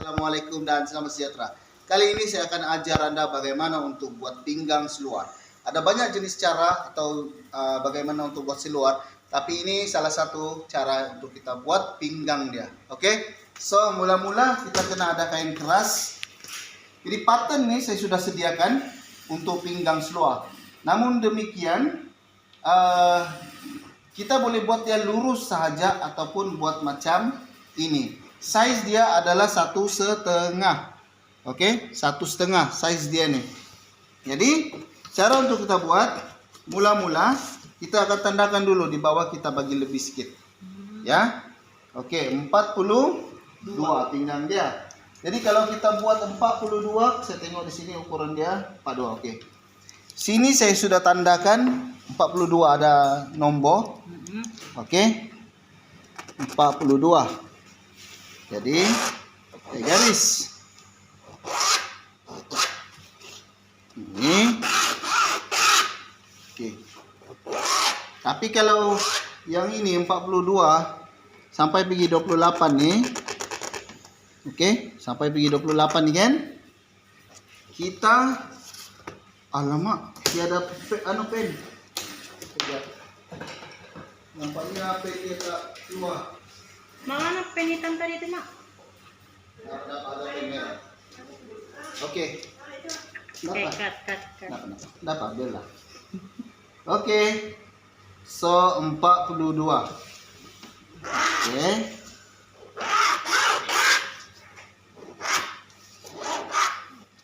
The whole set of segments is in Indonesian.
Assalamualaikum dan selamat sejahtera. Kali ini saya akan ajar Anda bagaimana untuk buat pinggang seluar. Ada banyak jenis cara atau bagaimana untuk buat seluar, tapi ini salah satu cara untuk kita buat pinggang dia. Oke? So, mula-mula kita kena ada kain keras. Jadi pattern nih saya sudah sediakan untuk pinggang seluar. Namun demikian, kita boleh buat dia lurus sahaja ataupun buat macam ini. Size dia adalah 1,5. Oke, 1,5 size dia nih. Jadi cara untuk kita buat, mula-mula kita akan tandakan dulu di bawah, kita bagi lebih sedikit. Ya. Oke, 42 pinggang dia. Jadi kalau kita buat 42, saya tengok di sini ukuran dia 42. Oke. Sini saya sudah tandakan 42 ada nombor. Oke. 42. Jadi garis ini. Oke. Tapi kalau yang ini 42 sampai pergi 28 nih. Oke, sampai pergi 28 nih kan. Kita alamak, tiada pen. Nampaknya pen dia tak keluar. Mana pen hitam tadi itu, Mak? Ada pen merah. Oke. Cut. Dapat bela. Oke. So 42. Oke.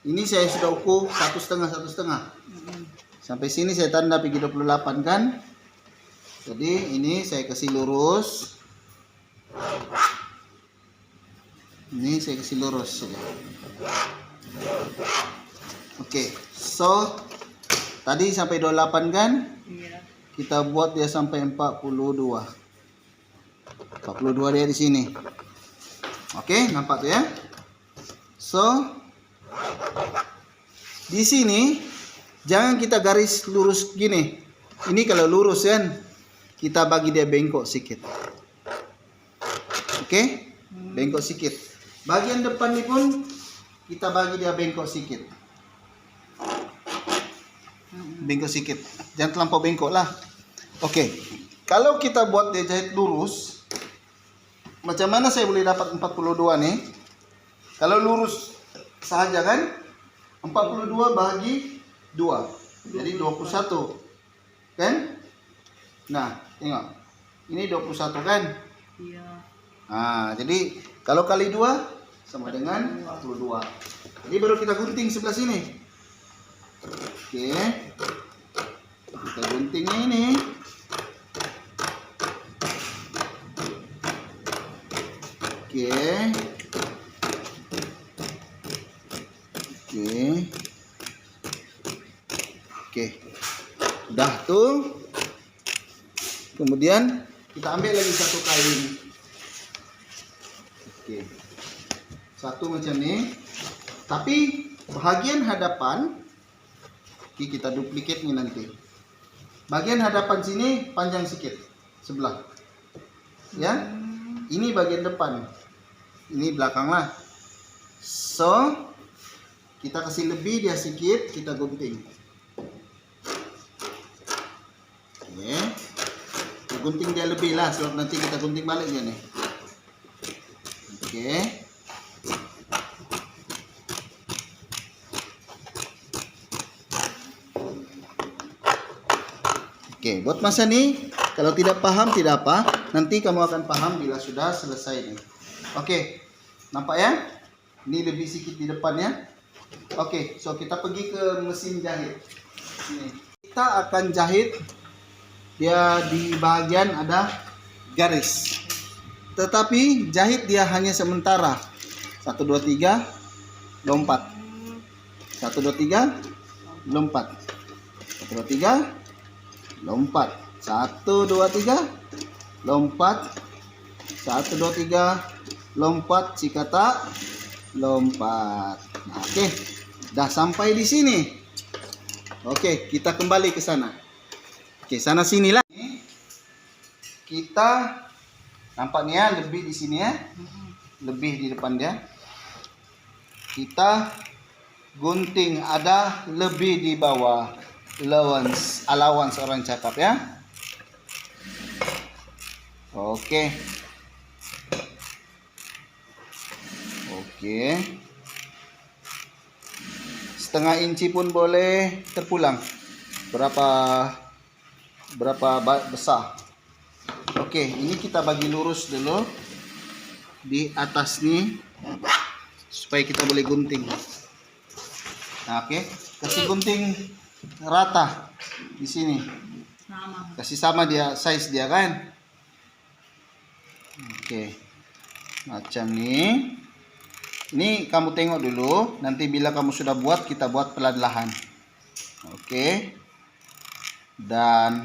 Ini saya sudah ukur 1,5. Sampai sini saya tanda pergi 28 kan. Jadi ini saya kasih lurus. Ini saya kasih lurus saja. Oke, so tadi sampai 28 kan? Iya. Kita buat dia sampai 42. 42 dia di sini. Oke, nampak tuh ya? So di sini jangan kita garis lurus gini. Ini kalau lurus kan, kita bagi dia bengkok sedikit. Oke? Bengkok sedikit. Bagian depan ini pun kita bagi dia bengkok sedikit. Bengkok sedikit. Jangan terlampau bengkok lah. Oke. Kalau kita buat dia jahit lurus, macam mana saya boleh dapat 42 nih? Kalau lurus saja kan, 42 bagi 2. Jadi 21. Kan? Nah, tengok. Ini 21 kan? Iya. Nah, jadi kalau kali 2 sama dengan 42. Jadi baru kita gunting sebelah sini. Oke. Kita gunting ini. Oke. Oke. Udah tuh. Kemudian kita ambil lagi satu kain. Oke. Satu macam ni. Tapi bahagian hadapan kita duplicate ni nanti. Bagian hadapan sini panjang sikit sebelah. Ya. Ini bagian depan. Ini belakang lah. So kita kasih lebih dia sikit, kita gunting. Oke. Kita gunting dia lebih lah, sebab nanti kita gunting balik dia nih. Oke. Oke, buat masa nih, kalau tidak paham tidak apa, nanti kamu akan paham bila sudah selesai nih. Oke, nampak ya? Ini lebih sedikit di depannya. Oke, so kita pergi ke mesin jahit. Ini. Kita akan jahit dia di bagian ada garis. Tetapi jahit dia hanya sementara. 1 2 3 lompat. 1 2 3 lompat. 1 2 3 lompat. 1 2 3 lompat. 1 2 3 lompat, jika tak lompat. Nah, oke. Dah sampai di sini. Oke, kita kembali ke sana. Oke, sana sinilah. Kita nampaknya lebih di sini ya. Lebih di depan dia. kita gunting ada lebih di bawah allowance orang cakap ya. Oke. Setengah inci pun boleh, terpulang berapa besar. Oke, ini kita bagi lurus dulu di atas nih supaya kita boleh gunting. Nah, oke, kasih gunting rata di sini. Sama. Kasih sama dia size dia kan. Oke. Macam nih. Ini kamu tengok dulu, nanti bila kamu sudah buat, kita buat perlahan-lahan. Oke. Dan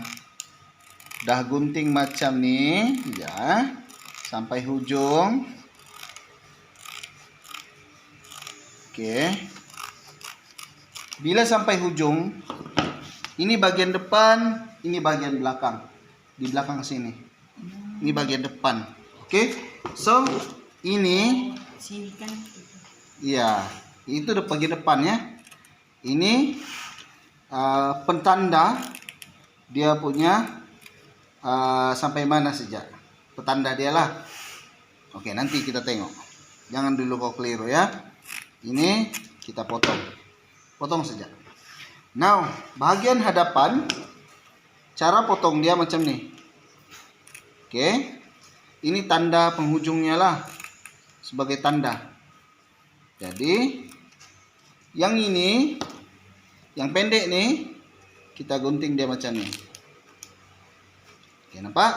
dah gunting macam nih, ya. Sampai ujung. Oke. Bila sampai ujung, ini bagian depan, ini bagian belakang. Di belakang sini. Ini bagian depan. Oke. So, ini Sini kan. iya, itu bagian depan ya. Ini pentanda dia punya sampai mana saja. Petanda dia lah. Oke, nanti kita tengok. Jangan dulu kau keliru ya. Ini kita potong. Potong saja. Now, bagian hadapan cara potong dia macam nih. Oke. Ini tanda penghujungnya lah. Sebagai tanda. Jadi yang ini, yang pendek nih, kita gunting dia macam ni. Oke, nampak?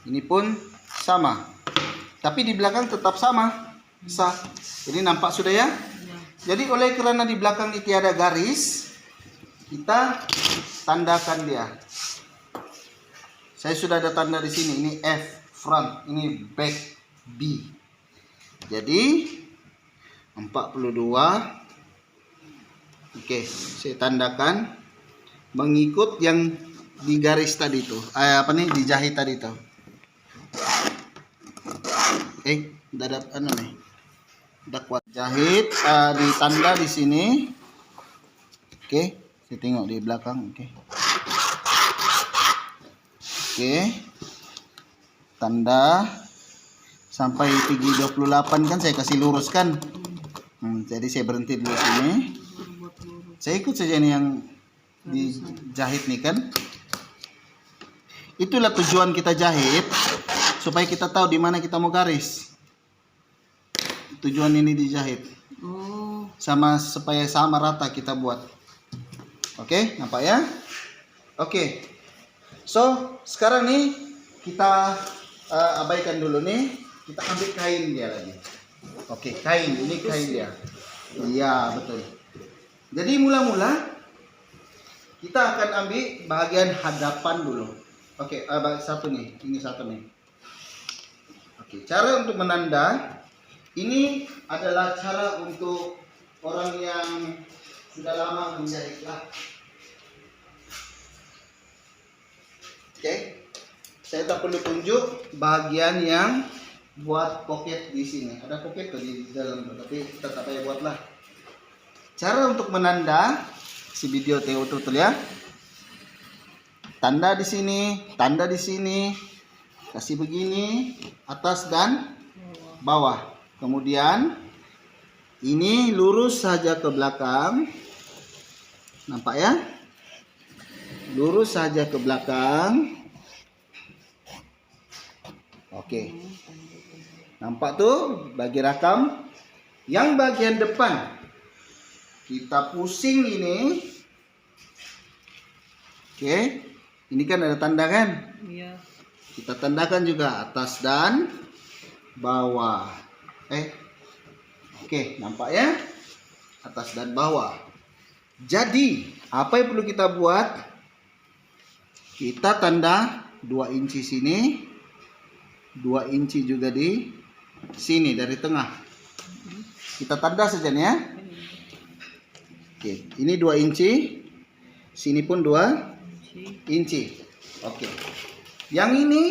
Ini pun sama. Tapi di belakang tetap sama. Bisa. Jadi nampak sudah ya? Jadi oleh kerana di belakang ini tiada garis, kita tandakan dia. Saya sudah ada tanda di sini. Ini F front, ini back B. Jadi 42. Oke, saya tandakan mengikut yang di garis tadi tuh. Dijahit tadi tuh. Udah ada nih. Udah kuat. Jahit di tanda di sini. Oke, saya tengok di belakang, oke. Oke. Tanda sampai pigi 28 kan saya kasih lurus kan. Jadi saya berhenti dulu sini. Saya ikut saja nih yang dijahit nih kan. Itulah tujuan kita jahit supaya kita tahu di mana kita mau garis. Tujuan ini dijahit. Supaya sama rata kita buat. Oke, nampak ya? Oke. So, sekarang nih kita abaikan dulu nih. Kita ambil kain dia lagi. Oke, kain. Ini kain dia. Iya, betul. Jadi mula-mula kita akan ambil bagian hadapan dulu. Oke, satu nih. Ini satu nih. Oke, cara untuk menanda. Ini adalah cara untuk orang yang sudah lama menjahit lah. Oke. Saya tak perlu tunjuk bagian yang buat pocket di sini. Ada pocket tuh di dalam, tapi tetap aja buatlah. Cara untuk menanda, si video tutul ya. Tanda di sini, tanda di sini. Kasih begini, atas dan bawah. Kemudian ini lurus saja ke belakang. Nampak ya? Lurus saja ke belakang. Oke. Nampak tuh bagi rakam. Yang bagian depan kita pusing ini. Oke. Ini kan ada tanda kan? Iya. Kita tandakan juga atas dan bawah. Oke, nampak ya? Atas dan bawah. Jadi, apa yang perlu kita buat? Kita tanda 2 inci sini. 2 inci juga di sini dari tengah. Kita tanda saja nih ya. Oke, ini 2 inci. Sini pun 2 inci. Oke. Yang ini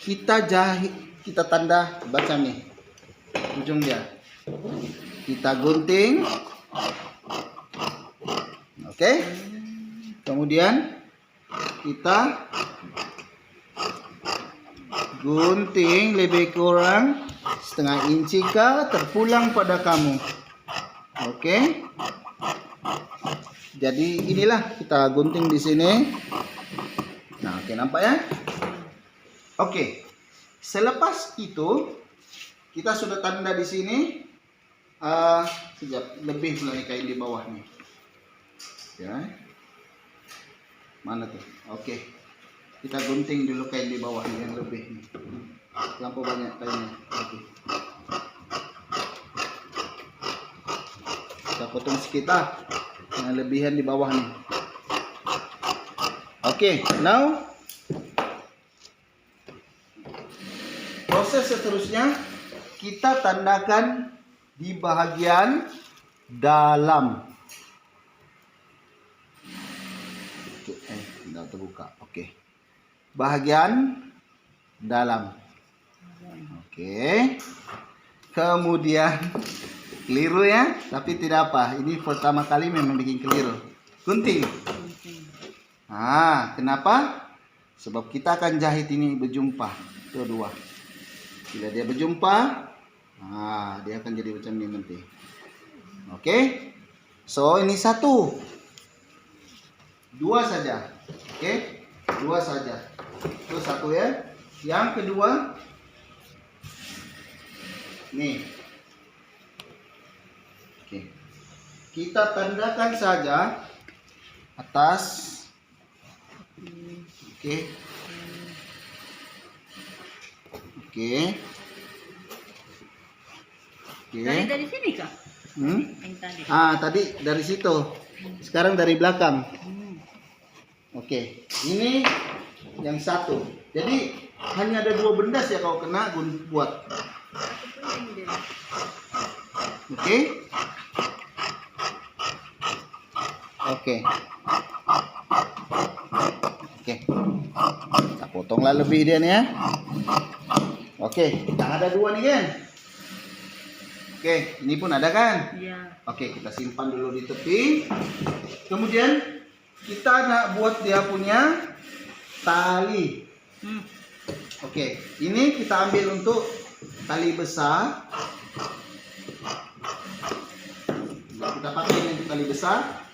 kita jahit, kita tanda baca nih ujung dia. Kita gunting. Oke. Kemudian kita gunting lebih kurang setengah inci kah terpulang pada kamu. Oke. Jadi inilah kita gunting di sini. Nah, oke, nampak ya? Oke. Selepas itu kita sudah tanda di sini. Sekejap, lebih pula nih kain di bawah nih. Ya. Mana tuh? Oke. Kita gunting dulu kain di bawah nih yang lebih nih. Terlampau banyak kainnya. Oke. Kita potong sedikit yang lebihan di bawah nih. Oke, now proses seterusnya kita tandakan di bahagian dalam. Oke, tidak terbuka. Oke. Bahagian dalam. Oke. Kemudian keliru ya, tapi tidak apa. Ini pertama kali memang bikin keliru. Gunting. Nah, kenapa? Sebab kita akan jahit ini berjumpa. Itu dua. Bila dia berjumpa, nah, dia akan jadi macam ini nanti. Oke. So, ini satu. Dua saja. Oke. Dua saja. Itu satu ya. Yang kedua, nih. Oke. Kita tandakan saja atas. Oke. Oke. Oke. Dari sini kah? Yang tadi. Tadi dari situ. Sekarang dari belakang. Oke. Ini yang satu. Jadi hanya ada dua benda sih kau kena buat. Oke. Oke. Oke. Kita potonglah lebih dia nih ya. Oke, kita ada dua nih kan. Oke, ini pun ada kan? Iya. Oke, kita simpan dulu di tepi. Kemudian kita nak buat dia punya tali. Oke, ini kita ambil untuk tali besar. Nah, kita pakai ini untuk tali besar.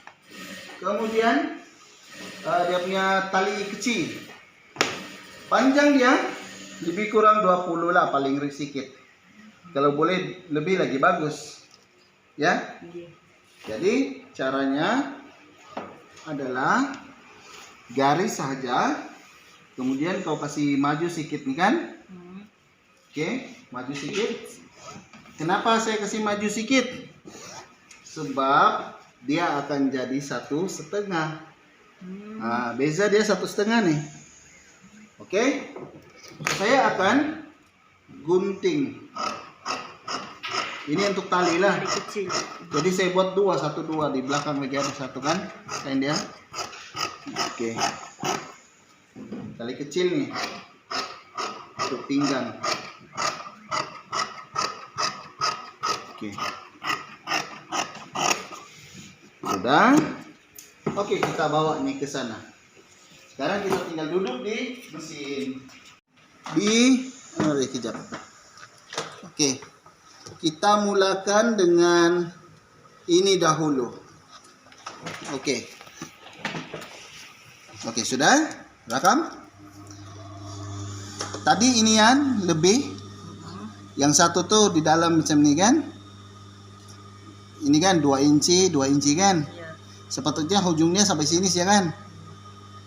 Kemudian dia punya tali kecil. Panjang dia lebih kurang 20 lah, paling sedikit. Kalau boleh lebih lagi bagus. Ya. Jadi caranya adalah garis saja. Kemudian kau kasih maju sedikit nih kan? Oke, maju sedikit. Kenapa saya kasih maju sedikit? Sebab dia akan jadi 1,5. Nah, beza dia 1,5 nih. Oke. Saya akan gunting. Ini untuk tali lah. Jadi saya buat dua, 1-2 di belakang lagi ada satu kan? Kain dia. Oke. Tali kecil nih. Untuk pinggang. Oke. Sudah. Oke, kita bawa nih ke sana. Sekarang kita tinggal duduk di mesin. Kejap. Oke. Kita mulakan dengan ini dahulu. Oke. Oke, sudah? Rakam? Tadi inian lebih. Yang satu tuh di dalam macam ini kan? Ini kan 2 inci kan? Sepatutnya ujungnya sampai sini sih ya kan?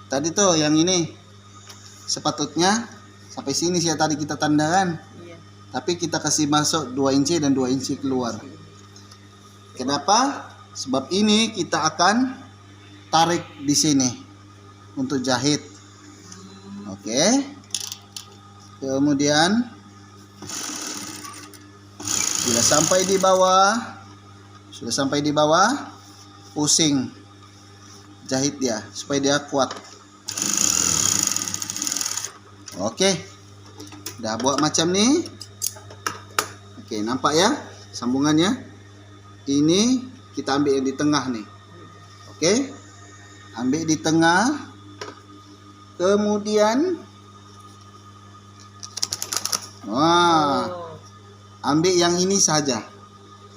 Tadi tuh yang ini sepatutnya sampai sini sih ya, tadi kita tandakan. Tapi kita kasih masuk 2 inci dan 2 inci keluar. Kenapa? Sebab ini kita akan tarik di sini untuk jahit. Oke. Kemudian sudah sampai di bawah, pusing jahit dia supaya dia kuat. Oke. Udah buat macam nih. Oke, nampak ya? sambungannya. Ini kita ambil yang di tengah nih. Oke. Ambil di tengah. Kemudian wah, ambil yang ini saja.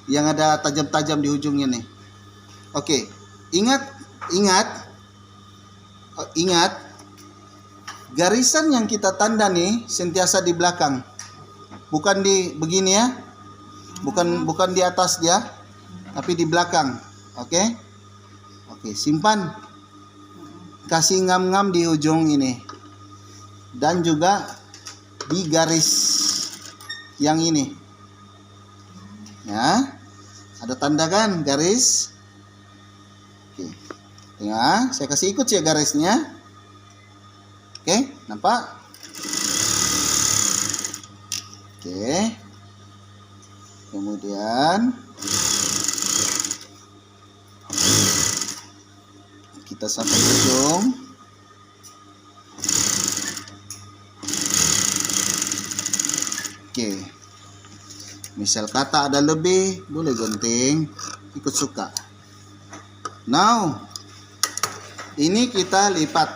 Yang ada tajam-tajam di ujungnya nih. Oke. Ingat garisan yang kita tanda nih sentiasa di belakang. Bukan di begini ya. Bukan di atas dia, tapi di belakang. Oke? Oke, simpan. Kasih ngam-ngam di ujung ini. Dan juga di garis yang ini. Ya. Ada tanda kan garis? Oke. Ya, saya kasih ikut ya garisnya. Oke, nampak? Oke. Kemudian kita sampai ujung. Oke. Misal kata ada lebih, boleh gunting, ikut suka. Now, ini kita lipat.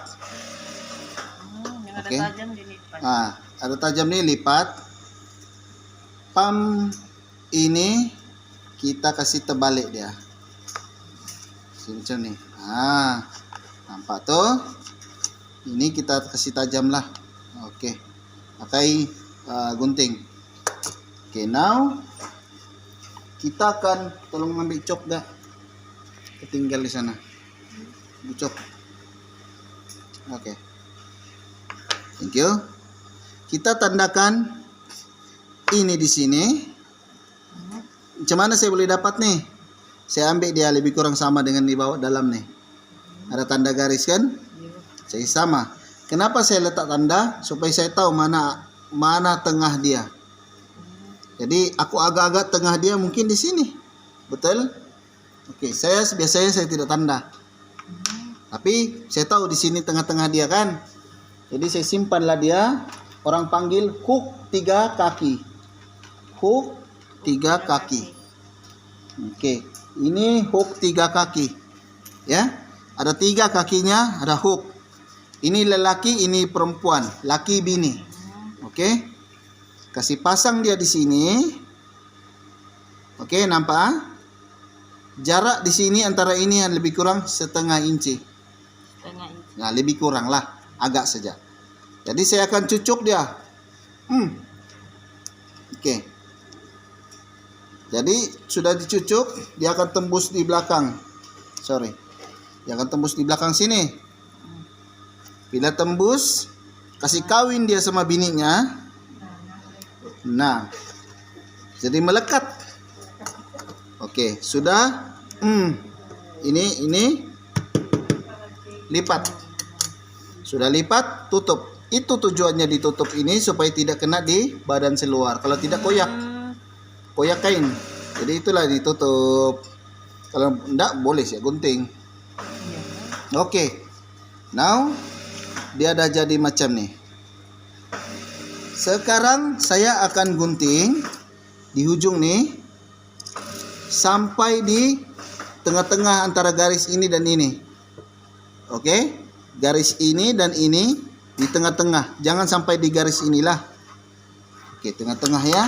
Yang ada Oke. tajam dilipat. Nah, ada tajam nih lipat. Pam ini kita kasih terbalik dia. Macam nih. Nah, nampak tuh? Ini kita kasih tajam lah. Oke. Pakai gunting. Oke, now kita akan tolong ambil cok dah. Ketinggal di sana. Cok. Oke. Thank you. Kita tandakan ini di sini. Macam mana saya boleh dapat nih? Saya ambil dia lebih kurang sama dengan di bawah dalam nih. Ada tanda garis kan? Saya sama. Kenapa saya letak tanda? Supaya saya tahu mana tengah dia. Jadi aku agak-agak tengah dia mungkin di sini. Betul? Oke, biasanya saya tidak tanda. Tapi saya tahu di sini tengah-tengah dia kan. Jadi saya simpanlah dia. Orang panggil hook 3 kaki. Hook 3 kaki. Oke, ini hook 3 kaki. Ya, ada 3 kakinya, ada hook. Ini lelaki, ini perempuan, laki bini. Oke, kasih pasang dia di sini. Oke, nampak? Jarak di sini antara ini yang lebih kurang setengah inci. Nah, lebih kurang lah, agak saja. Jadi saya akan cucuk dia. Oke. Jadi sudah dicucuk, dia akan tembus di belakang. Dia akan tembus di belakang sini. Bila tembus, kasih kawin dia sama bininya. Nah, jadi melekat. Oke, sudah. Ini lipat. Sudah lipat, tutup. Itu tujuannya ditutup ini supaya tidak kena di badan seluar. Kalau tidak koyak kain. Jadi itulah ditutup. Kalau enggak boleh sih gunting. Oke. Now dia dah jadi macam nih. Sekarang saya akan gunting di ujung nih sampai di tengah-tengah antara garis ini dan ini. Oke? Garis ini dan ini di tengah-tengah. Jangan sampai di garis inilah. Oke, tengah-tengah ya.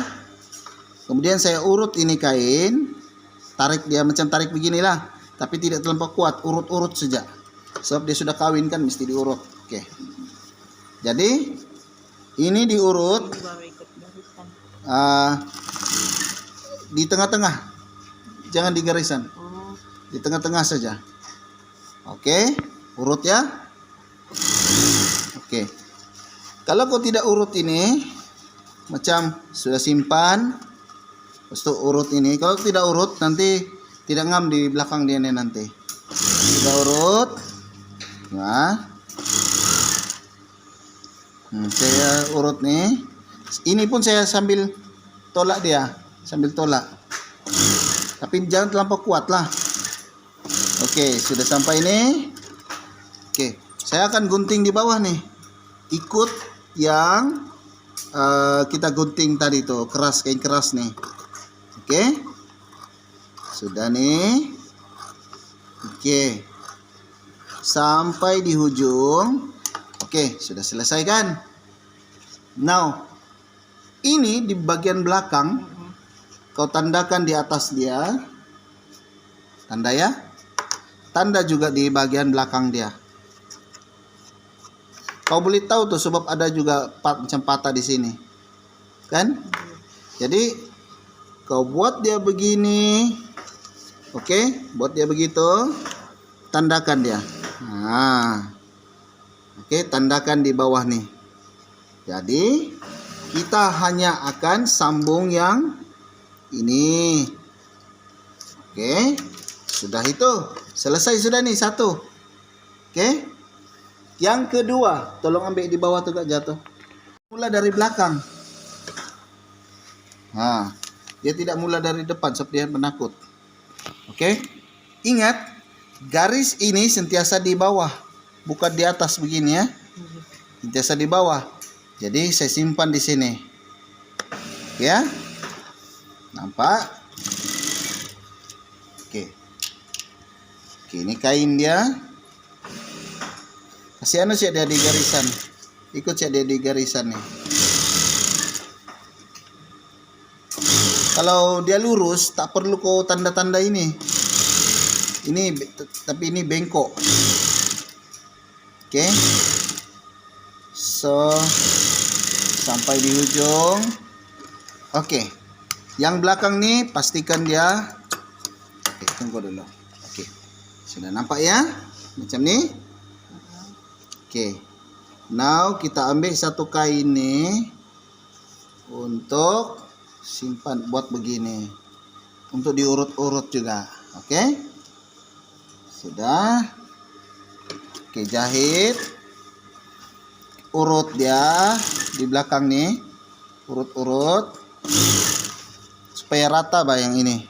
Kemudian saya urut ini kain. Tarik dia macam tarik beginilah. Tapi tidak terlampau kuat. Urut-urut saja. Sebab dia sudah kawin kan mesti diurut. Oke. Jadi ini diurut di tengah-tengah. Jangan di garisan. Di tengah-tengah saja. Oke. Urut ya. Oke. Kalau kau tidak urut ini, macam sudah simpan, lepas itu urut ini. Kalau tidak urut, nanti tidak ngam di belakang dia nih nanti. Sudah urut. Nah. Saya urut nih. Ini pun saya sambil tolak dia. Sambil tolak. Tapi jangan terlampau kuat lah. Oke, sudah sampai ini. Oke, saya akan gunting di bawah nih. Ikut yang kita gunting tadi tuh, kain keras nih. Oke. Sudah nih. Oke. Sampai di ujung. Oke, sudah selesai kan? Now, ini di bagian belakang kau tandakan di atas dia. Tanda ya. Tanda juga di bagian belakang dia. Kau boleh tahu tuh sebab ada juga macam patah di sini. Kan? Jadi kau buat dia begini. Oke, buat dia begitu. Tandakan dia. Nah. Oke, tandakan di bawah nih. Jadi kita hanya akan sambung yang ini. Oke. Sudah itu. Selesai sudah nih satu. Oke. Yang kedua, tolong ambil di bawah tuh gak jatuh. Mula dari belakang. Nah, dia tidak mula dari depan sebab dia penakut. Oke. Ingat, garis ini sentiasa di bawah, bukan di atas begini ya. Sentiasa di bawah. Jadi saya simpan di sini. Ya. Nampak? Oke. Oke, ini kain dia. Kasih anu sih dia di garisan. Ikut sih dia di garisan nih. Kalau dia lurus, tak perlu kau tanda-tanda ini. Ini tapi ini bengkok. Oke. So sampai di ujung. Oke. Yang belakang nih pastikan dia. Oke, tunggu dulu. Oke. Sudah nampak ya? Macam ni. Oke. Now kita ambil satu kain nih untuk simpan buat begini. Untuk diurut-urut juga. Oke. Sudah. Oke, jahit. Urut dia di belakang nih. Urut-urut. Supaya rata bah yang ini.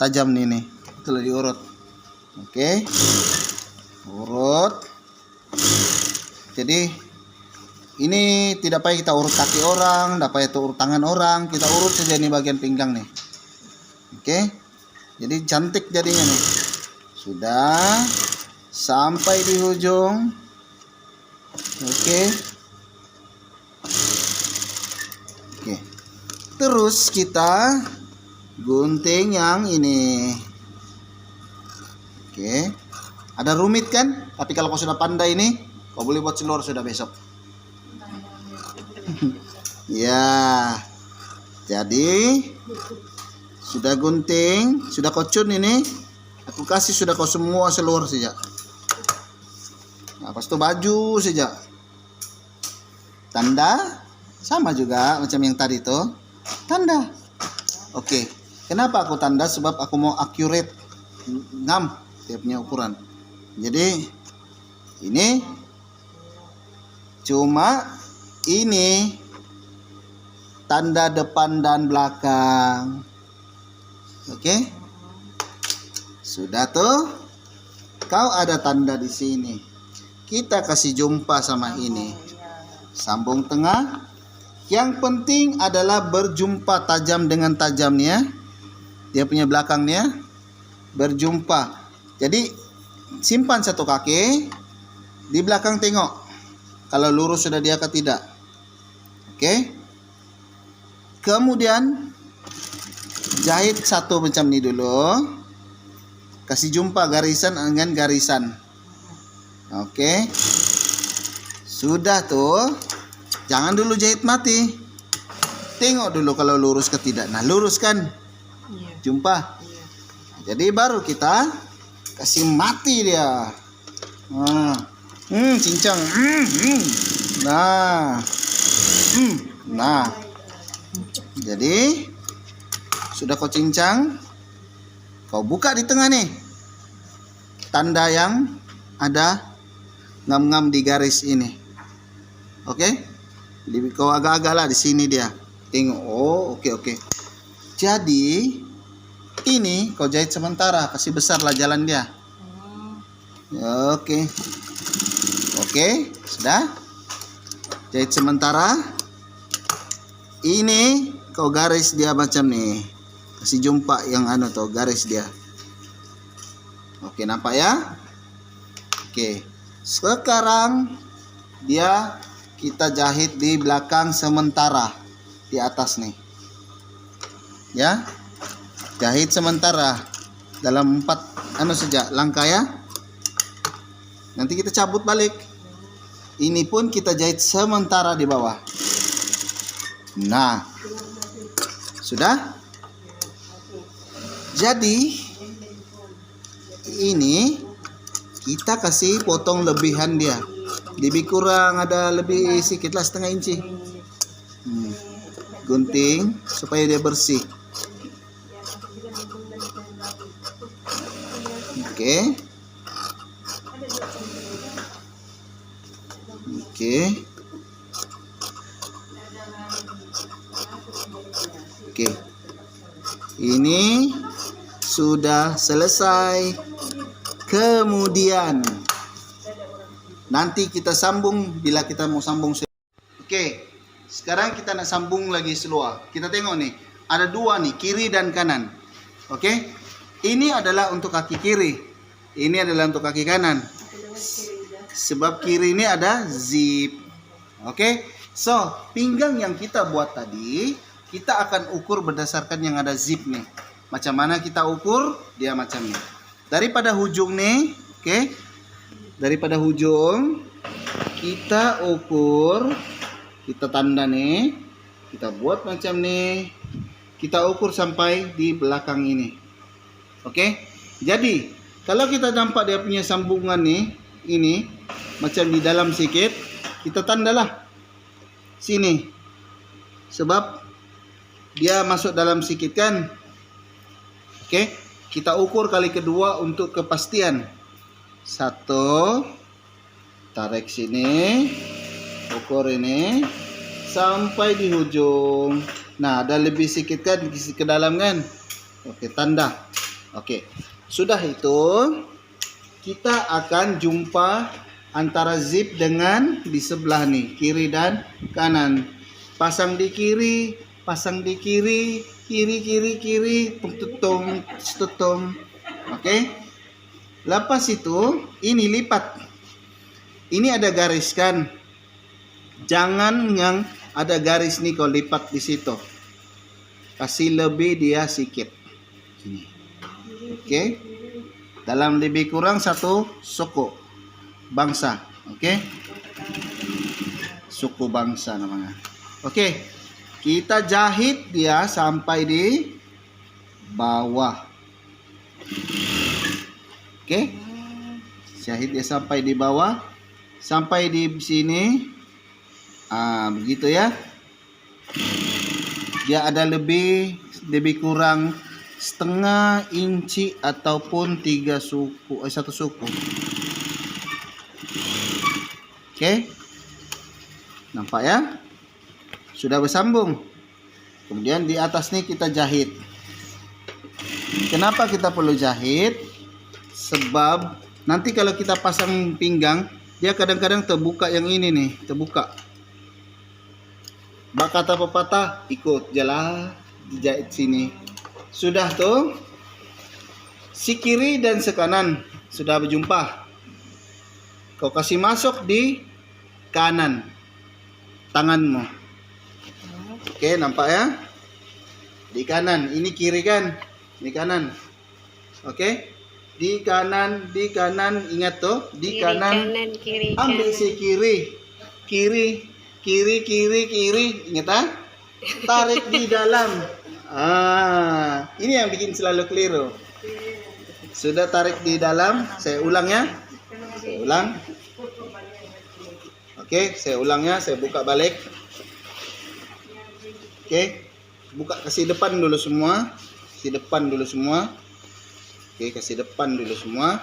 Tajam nih. Itulah diurut. Oke. Urut. Jadi ini tidak payah kita urut kaki orang, tidak payah urut tangan orang, kita urut saja nih bagian pinggang nih. Oke. Jadi cantik jadinya nih. Sudah sampai di ujung. Oke. Oke. Terus kita gunting yang ini. Oke. Ada rumit kan? Tapi kalau kau sudah pandai ini, kau boleh buat seluruh sudah besok. Ya. Jadi sudah gunting, sudah kau cun ini. Aku kasih sudah kau semua seluruh saja. Nah, pas itu baju saja. Tanda sama juga macam yang tadi tuh. Tanda. Oke. Kenapa aku tanda? Sebab aku mau accurate. Ngam dia punya ukuran. Jadi ini cuma ini tanda depan dan belakang. Oke. Sudah tuh. Kau ada tanda di sini. Kita kasih jumpa sama ini. Sambung tengah. Yang penting adalah berjumpa tajam dengan tajamnya. Dia punya belakangnya berjumpa. Jadi simpan satu kaki, di belakang tengok kalau lurus sudah dia ke tidak. Oke. Kemudian jahit satu macam ni dulu. Kasih jumpa garisan dengan garisan. Oke. Sudah tuh. Jangan dulu jahit mati. Tengok dulu kalau lurus ke tidak. Nah, lurus kan? Jumpa. Jadi baru kita kasih mati dia. Nah. Cincang. Nah. Nah. Jadi sudah kau cincang, kau buka di tengah nih. Tanda yang ada ngam-ngam di garis ini. Oke? Jadi kau agak-agak lah di sini dia. Tengok. Oh, oke. Jadi ini kau jahit sementara, kasih besar lah jalan dia. Oke. Oke, sudah. Jahit sementara. Ini kau garis dia macam nih. Kasih jumpa yang garis dia. Oke, nampak ya? Oke. Sekarang kita jahit di belakang sementara di atas nih. Ya. Jahit sementara dalam 4 saja langkah ya. Nanti kita cabut balik. Ini pun kita jahit sementara di bawah. Nah. Sudah? Jadi ini kita kasih potong lebihan dia. Lebih kurang ada lebih sedikit lah, setengah inci. Gunting supaya dia bersih. Oke. Oke. Oke. Ini sudah selesai. Kemudian nanti kita sambung bila kita mau sambung. Oke, sekarang kita nak sambung lagi seluar. Kita tengok nih, ada 2 nih, kiri dan kanan. Oke, ini adalah untuk kaki kiri, ini adalah untuk kaki kanan. Sebab kiri ini ada zip. Oke, so pinggang yang kita buat tadi, kita akan ukur berdasarkan yang ada zip nih. Macam mana kita ukur? Dia macam ini. Daripada hujung nih, oke? Daripada hujung kita ukur, kita tanda nih, kita buat macam nih. Kita ukur sampai di belakang ini. Oke? Jadi, kalau kita nampak dia punya sambungan nih, ini macam di dalam sikit, kita tandalah sini. Sebab dia masuk dalam sikit kan. Oke, kita ukur kali kedua untuk kepastian. 1, tarik sini, ukur ini sampai di ujung. Nah, ada lebih sedikit kan ke dalam kan? Oke, tanda. Oke, sudah itu kita akan jumpa antara zip dengan di sebelah nih, kiri dan kanan. Pasang di kiri, pasang di kiri, kiri, tutung. Oke. Lepas itu, ini lipat. Ini ada garis kan? Jangan yang ada garis nih kau lipat di situ. Kasih lebih dia sikit. Gini. Oke. Dalam lebih kurang 1 suku bangsa. Oke. Suku bangsa namanya. Oke. Kita jahit dia sampai di bawah. Oke. Jahit dia sampai di bawah. Sampai di sini. Begitu ya. Dia ada lebih kurang setengah inci ataupun 1 suku. Oke. Nampak ya? Sudah bersambung. Kemudian di atas nih kita jahit. Kenapa kita perlu jahit? Sebab nanti kalau kita pasang pinggang, dia kadang-kadang terbuka yang ini nih, terbuka. Bak kata pepatah, ikut jalan dijahit sini. Sudah tuh. Si kiri dan si kanan sudah berjumpa. Kau kasih masuk di kanan tanganmu. Oke, nampak ya? Di kanan, ini kiri kan? Ini kanan. Oke? Di kanan, ingat tuh, di kiri, kanan. Kiri, ambil kanan. si kiri, ingat ah? Tarik di dalam. Ini yang bikin selalu keliru. Sudah tarik di dalam, saya ulang ya. Saya ulang. Oke, saya ulang ya, saya buka balik. Oke, buka, kasih depan dulu semua. Kasih depan dulu semua. Oke, kasih depan dulu semua.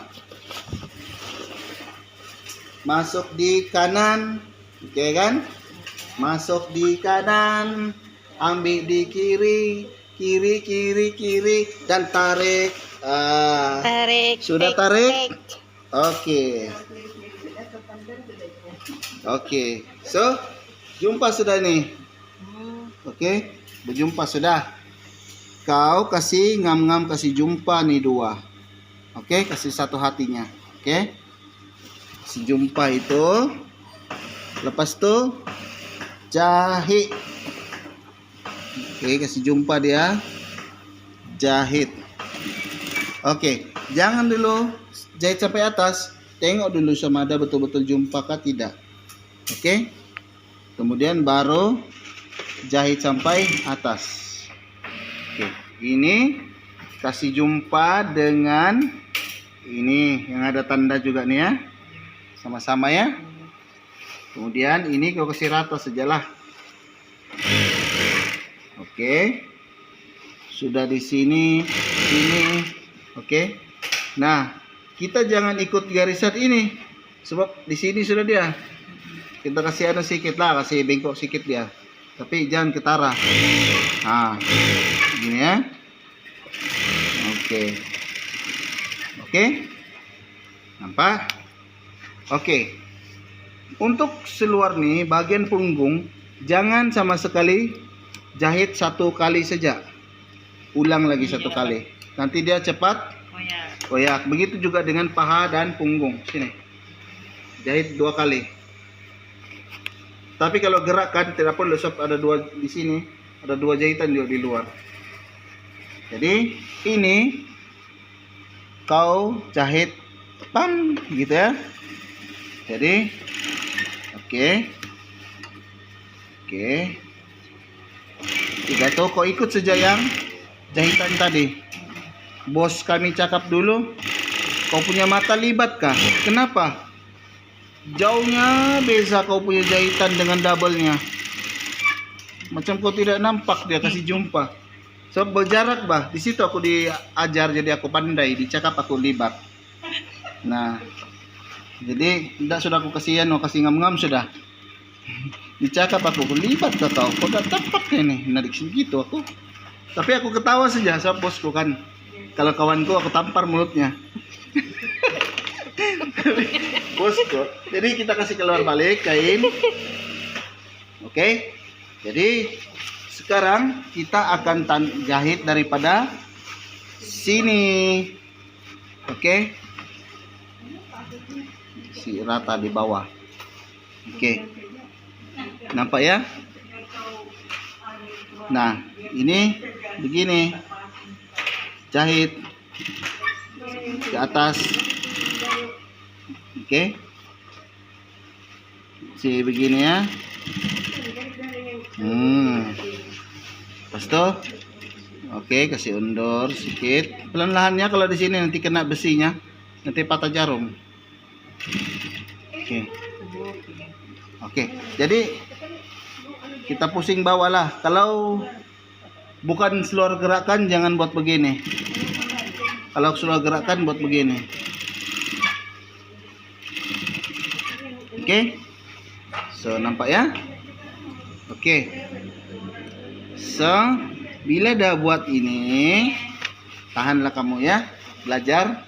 Masuk di kanan. Oke kan? Masuk di kanan. Ambil di kiri. Kiri. Dan tarik. Tarik. Sudah tarik? Oke. Oke. So, jumpa sudah nih. Oke, berjumpa sudah. kau kasih ngam-ngam, kasih jumpa nih dua. Oke, kasih satu hatinya. Oke. Kasih jumpa itu. Lepas itu jahit. Oke, kasih jumpa dia. Jahit. Oke, jangan dulu jahit sampai atas. Tengok dulu sama ada betul-betul jumpa kah tidak. Oke. Kemudian baru jahit sampai atas. Oke, ini kasih jumpa dengan ini yang ada tanda juga nih ya. Sama-sama ya. Kemudian ini kau kasih rata sajalah. Oke. Sudah di sini, ini. Oke. Nah, kita jangan ikut garisan ini. Sebab di sini sudah dia. Kita kasih ada sedikit lah, kasih bengkok sedikit dia. Tapi jangan ketara. Nah, gini ya. Oke. Oke. Nampak? Oke. Untuk seluar nih, bagian punggung, jangan sama sekali jahit satu kali saja. Ulang lagi satu kali. Nanti dia cepat koyak. Begitu juga dengan paha dan punggung. Sini. Jahit 2 kali. Tapi kalau gerakkan tidak perlu, sebab ada 2 di sini, ada 2 jahitan juga di luar. Jadi ini kau jahit pam gitu ya. Jadi oke. Tidak tahu kau ikut saja yang jahitan tadi. Bos kami cakap dulu, kau punya mata libat kah? Kenapa? Jauhnya beza kau punya jahitan dengan double-nya. Macam kau tidak nampak dia kasih jumpa. So berjarak bah. Di situ aku diajar jadi aku pandai. Dicakap aku libat. Nah, jadi tidak sudah aku kasih kasih ngam-ngam sudah. Dicakap aku libat kau tahu. Kau tidak tampak ini. Narik segitu aku. Tapi aku ketawa saja sebab bosku kan. Kalau kawanku aku tampar mulutnya. Bosku. Jadi kita kasih keluar balik kain. Oke. Jadi sekarang kita akan jahit daripada sini. Oke. Si rata di bawah. Oke. Nampak ya? Nah, ini begini. Jahit ke atas. Oke. Si begini ya. Pas tuh. Oke, kasih undur sedikit. Pelan-pelannya kalau di sini nanti kena besinya, nanti patah jarum. Oke. Oke. Jadi kita pusing bawah lah. Kalau bukan seluar gerakan jangan buat begini. Kalau seluar gerakan buat begini. Oke. So, nampak ya? Oke. So, bila dah buat ini, tahanlah kamu ya, belajar.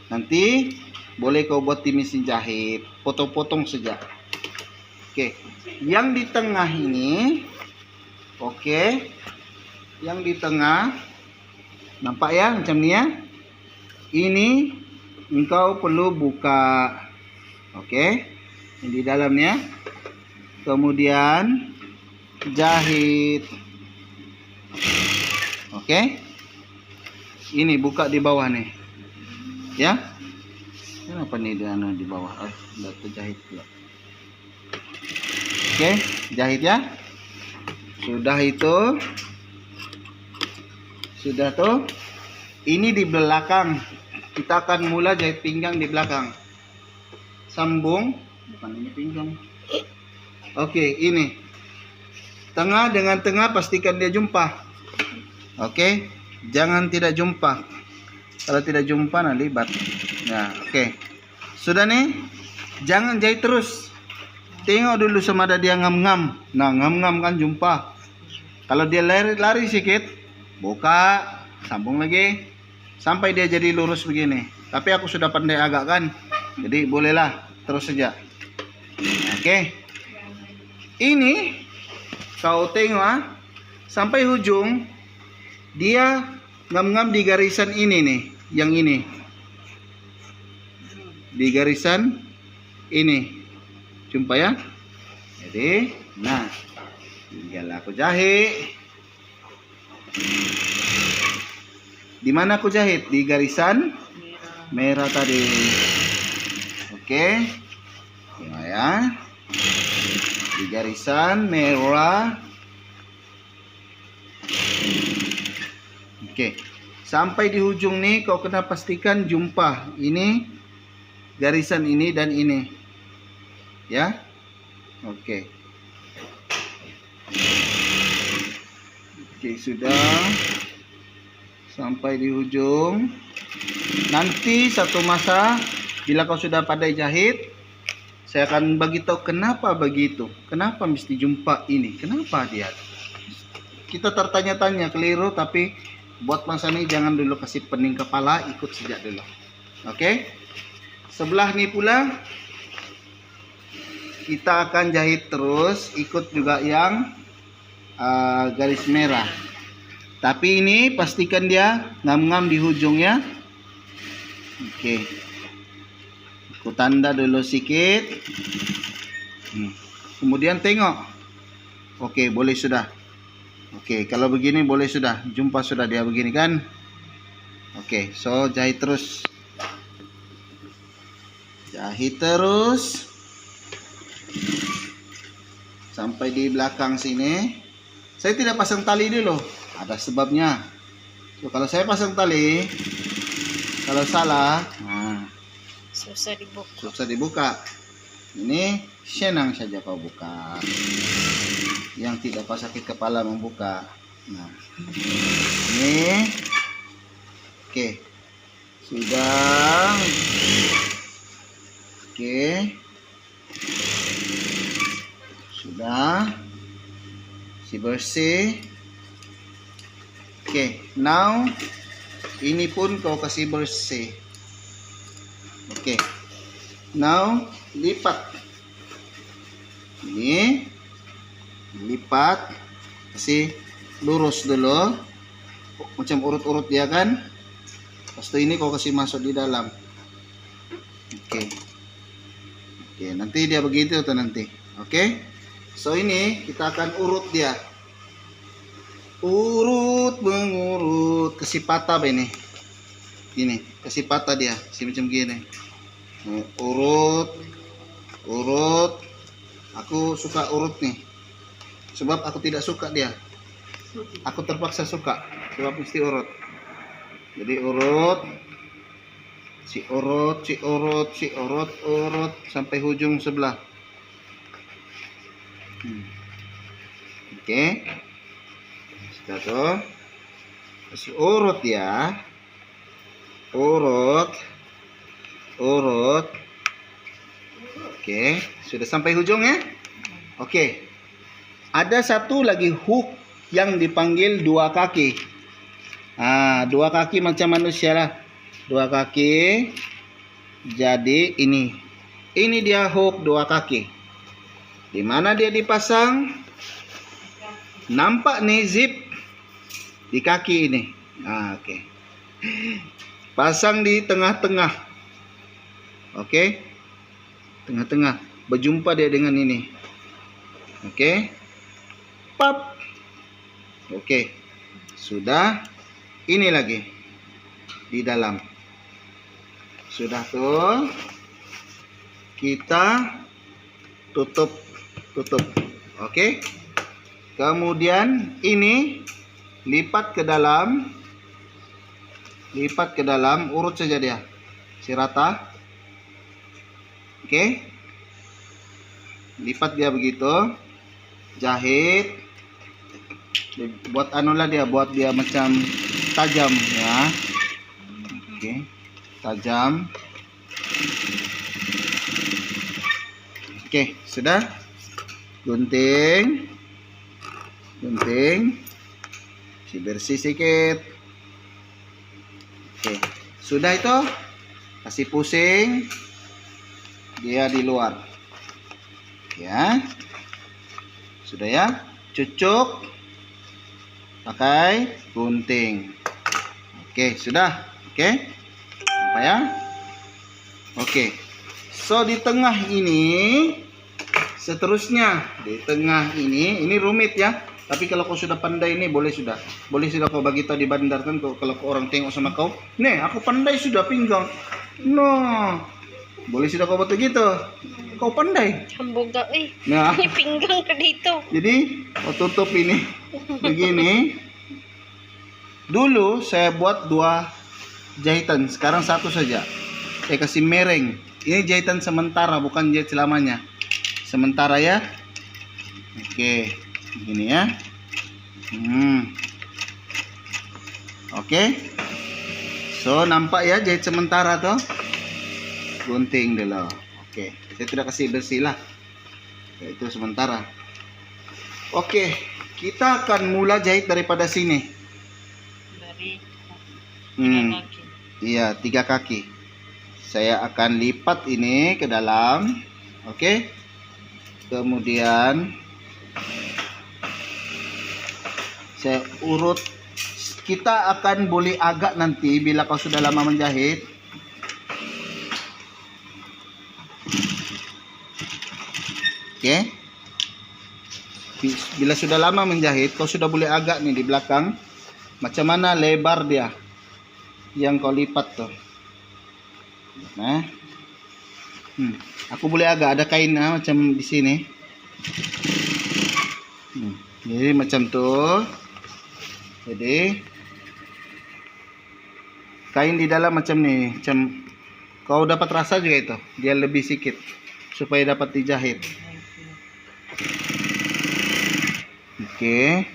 Nanti boleh kau buat di mesin jahit, potong-potong saja. Oke. Yang di tengah ini, oke. Yang di tengah, nampak ya macam ni ya. Ini engkau perlu buka. Oke. Ini di dalamnya. Kemudian jahit. Oke. Ini buka di bawah nih. Ya. Kenapa nih dia di bawah? Udah terjahit pula. Oke, jahit ya. Sudah itu. Sudah tuh. Ini di belakang. Kita akan mulai jahit pinggang di belakang. Sambung. Bukan ini pinggang. Oke, ini. Tengah dengan tengah pastikan dia jumpa. Oke. Jangan tidak jumpa. Kalau tidak jumpa nah libat. Ya, oke. Sudah nih. Jangan jahit terus. Tengok dulu sama ada dia ngam-ngam. Nah, ngam-ngam kan jumpa. Kalau dia lari sedikit, buka, sambung lagi sampai dia jadi lurus begini. Tapi aku sudah pandai agak kan. Jadi bolehlah terus saja. Oke. Ini kau tengok sampai ujung dia ngam-ngam di garisan ini nih, yang ini. Di garisan ini. Jumpa ya? Jadi, nah, tinggal aku jahit. Di mana aku jahit? Di garisan merah tadi. Oke. Tengok ya. Di garisan merah. Oke. Sampai di ujung nih kau kena pastikan jumpa ini garisan ini dan ini. Ya. Oke. Oke, sudah. Sampai di ujung. Nanti satu masa bila kau sudah pandai jahit, saya akan bagi tahu kenapa begitu. Kenapa mesti jumpa ini? Kenapa dia? Kita tertanya-tanya keliru, tapi buat masa ini jangan dulu kasih pening kepala, ikut sejak dulu. Oke? Sebelah ini pula kita akan jahit terus, ikut juga yang garis merah. Tapi ini pastikan dia ngam-ngam di ujungnya. Oke. Aku tanda dulu sedikit. Kemudian tengok. Oke, boleh sudah. Oke, kalau begini boleh sudah. Jumpa sudah dia begini kan? Oke, so jahit terus. Jahit terus. Sampai di belakang sini. Saya tidak pasang tali dulu. Ada sebabnya. So, kalau saya pasang tali, kalau salah, nah, Susah dibuka. susah dibuka. Ini senang saja kau buka. Yang tidak pas sakit kepala membuka. Nah, ini, oke, sudah, oke, sudah, si bersih. Oke, now ini pun kau kasih bersih. Oke, now lipat. Ini lipat, kasih lurus dulu, macam urut-urut dia kan. Pas ini kau kasih masuk di dalam. Oke, oke, nanti dia begitu atau nanti. Oke, so ini kita akan urut dia. Urut mengurut, kasih patah ini. Gini, kasih patah dia, kasih macam gini. Urut, urut. Aku suka urut nih. Sebab aku tidak suka dia. Aku terpaksa suka, sebab mesti urut. Jadi urut, si urut, si urut, si urut, urut sampai ujung sebelah. Oke. Sudah tuh. Kasih urut ya. Urut. Urut. Oke, sudah sampai ujung ya? Oke. Ada satu lagi hook yang dipanggil dua kaki. Nah, dua kaki macam manusia lah. Dua kaki. Jadi ini. Ini dia hook dua kaki. Di mana dia dipasang? Nampak nih zip di kaki ini. Nah, oke. Pasang di tengah-tengah. Oke. Tengah-tengah. Berjumpa dia dengan ini. Oke. Pap. Oke. Sudah. Ini lagi. Di dalam. Sudah tuh. Kita tutup. Tutup. Oke. Kemudian ini lipat ke dalam. Lipat ke dalam, urut saja dia. Si rata. Oke. Lipat dia begitu. Jahit. Buat anulah dia, buat dia macam tajam ya. Oke. Tajam. Oke, sudah. Gunting. Gunting. Si bersih sedikit. Oke, sudah itu, kasih pusing, dia di luar, ya, sudah ya, cucuk, pakai gunting. Oke, sudah. Oke. Apa ya? Oke. So di tengah ini seterusnya di tengah ini rumit ya. Tapi kalau kau sudah pandai ini boleh sudah kau bagi tahu di bandar kan kalau orang tengok sama kau, nih aku pandai sudah pinggang. No, boleh sudah kau buat gitu. Kau pandai. Hamburger, Nah, ini pinggang ke dito. jadi kau tutup ini begini. Dulu saya buat 2 jahitan, sekarang 1 saja. Saya kasih mereng. Ini jahitan sementara, bukan jahit selamanya. Sementara ya. Oke, begini ya. Oke. So, nampak ya jahit sementara tuh. Gunting dulu. Oke, saya tidak kasih bersih lah. Itu sementara. Oke, kita akan mulai jahit daripada sini. Dari kaki. Iya, 3 kaki. Saya akan lipat ini ke dalam. Oke. Kemudian saya urut. Kita akan boleh agak nanti bila kau sudah lama menjahit. Oke. Bila sudah lama menjahit, kau sudah boleh agak nih di belakang. Macam mana lebar dia yang kau lipat tuh. Nah, aku boleh agak ada kain macam di sini. Jadi macam tuh. Jadi kain di dalam macam nih, macam kau dapat rasa juga itu. Dia lebih sikit supaya dapat dijahit. Oke.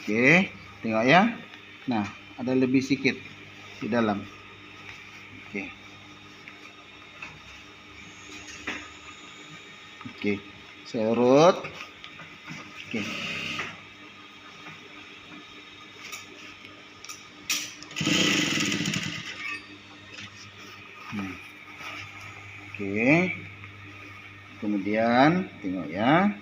Oke, tengok ya. Nah, ada lebih sikit di dalam. Oke. Oke, saya urut. Oke. Oke. Kemudian tengok ya.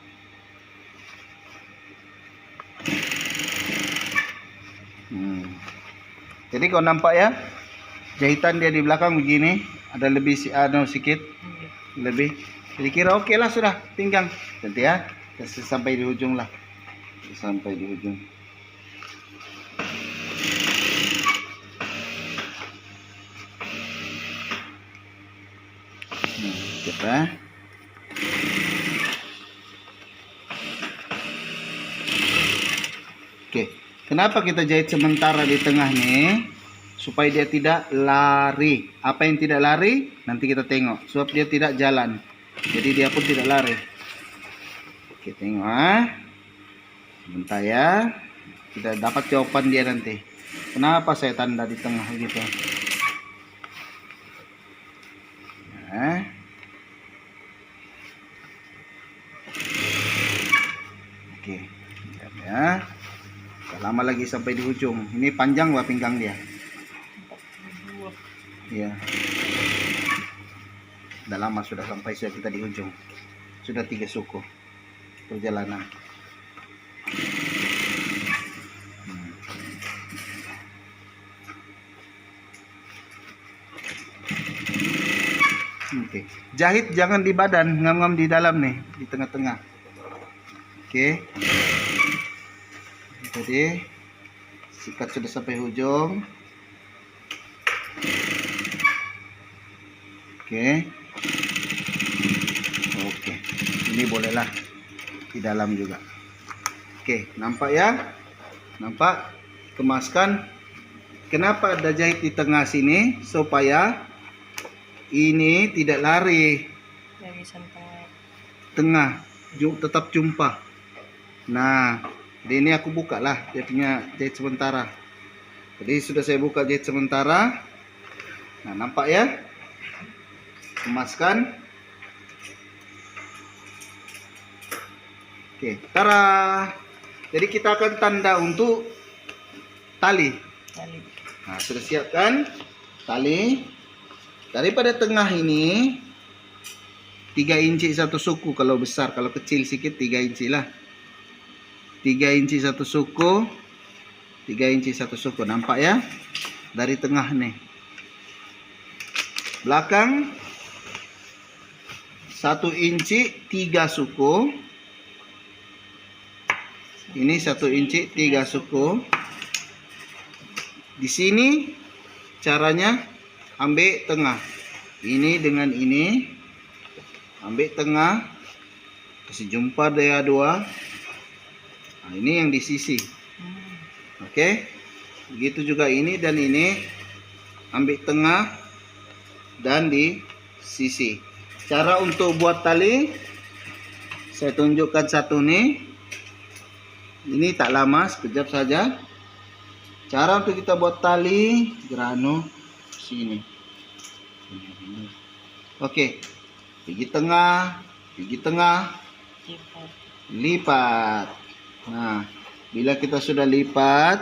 Jadi kau nampak ya, jahitan dia di belakang begini, ada lebih sikit, lebih. Jadi kira oke lah sudah, pinggang. Nanti ya, sampai di ujung lah, sampai di ujung. Kita. Oke. Kenapa kita jahit sementara di tengah nih? Supaya dia tidak lari. Apa yang tidak lari? Nanti kita tengok. Sebab dia tidak jalan. Jadi dia pun tidak lari. Oke, tengok. Sebentar ya. Kita dapat jawaban dia nanti. Kenapa saya tanda di tengah gitu? Nah. Oke. Lihat ya. Lama lagi sampai di ujung. Ini panjang lah pinggang dia. Iya. Udah lama sudah sampai kita di ujung. Sudah 3 suku perjalanan. Oke. Jahit jangan di badan, ngam-ngam di dalam nih, di tengah-tengah. Oke. Jadi sikat sudah sampai ujung. Oke. Oke. Ini bolehlah di dalam juga. Oke, nampak ya? Nampak? Kemaskan. Kenapa ada jahit di tengah sini? Supaya ini tidak lari. Dari sampai Tengah, tetap jumpa. Nah, jadi ini aku buka lah, dia punya jahit sementara. Jadi sudah saya buka jahit sementara. Nah, nampak ya? Kemaskan. Oke, tara. Jadi kita akan tanda untuk tali. Nah, sudah siapkan tali. Daripada tengah ini 3 inci satu suku kalau besar, kalau kecil sedikit 3 inci lah. 3 3 inci satu suku, 3 inci satu suku, nampak ya? Dari tengah nih. Belakang 1 inci 3 suku. Ini 1 inci 3 suku. Di sini caranya ambil tengah. Ini dengan ini. Ambil tengah. Kasih jumpa dia dua. Nah, ini yang di sisi. Oke. Begitu juga ini dan ini. Ambil tengah dan di sisi. Cara untuk buat tali, saya tunjukkan satu nih. Ini tak lama, sekejap saja. Cara untuk kita buat tali grano sini. Oke. Gigi tengah, lipat. Nah, bila kita sudah lipat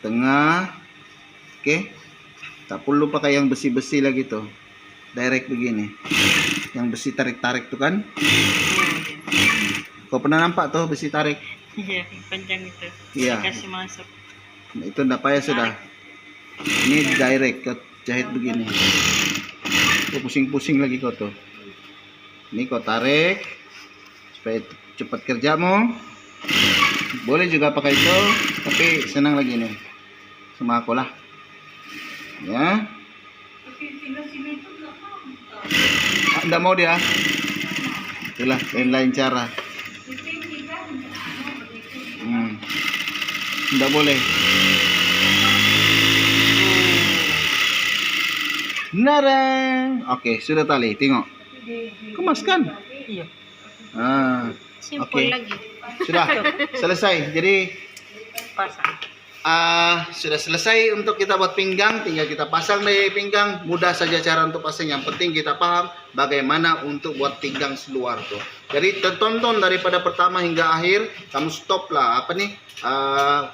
tengah, oke. Tak perlu pakai yang besi-besi lagi tuh. Direct begini. Yang besi tarik-tarik tuh kan? Kau pernah nampak tuh besi tarik? Iya, panjang itu. Iya. Kasih masuk. Itu enggak payah sudah. Ini direct ke jahit begini. Kau pusing-pusing lagi kau tuh. Ini kau tarik supaya cepat kerjamu. Boleh juga pakai itu, tapi senang lagi nih. Sama aku lah. Ya. Enggak mau dia. Itulah lain cara. Enggak boleh. Narang. Oke, sudah tali. Tengok. Kemaskan. Iya. Ah, Simpel oke. lagi. Sudah selesai. Jadi Pasang. sudah selesai untuk kita buat pinggang. Tinggal kita pasang di pinggang. Mudah saja cara untuk pasang. Yang penting kita paham bagaimana untuk buat pinggang seluar tuh. Jadi tonton daripada pertama hingga akhir. Kamu stop lah. Apa nih?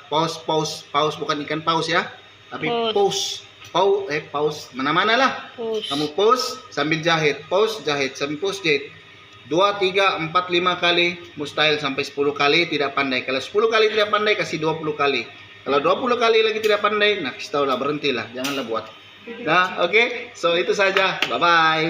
Pause bukan ikan paus ya, tapi pause. Pause mana-mana lah. Kamu pause sambil jahit, pause jahit, sambil pause jahit. 2, 3, 4, 5 kali, mustahil sampai 10 kali tidak pandai. Kalau 10 kali tidak pandai, kasih 20 kali. Kalau 20 kali lagi tidak pandai, nah kasih tahu lah, berhentilah, janganlah buat. Nah, oke. So itu saja. Bye bye.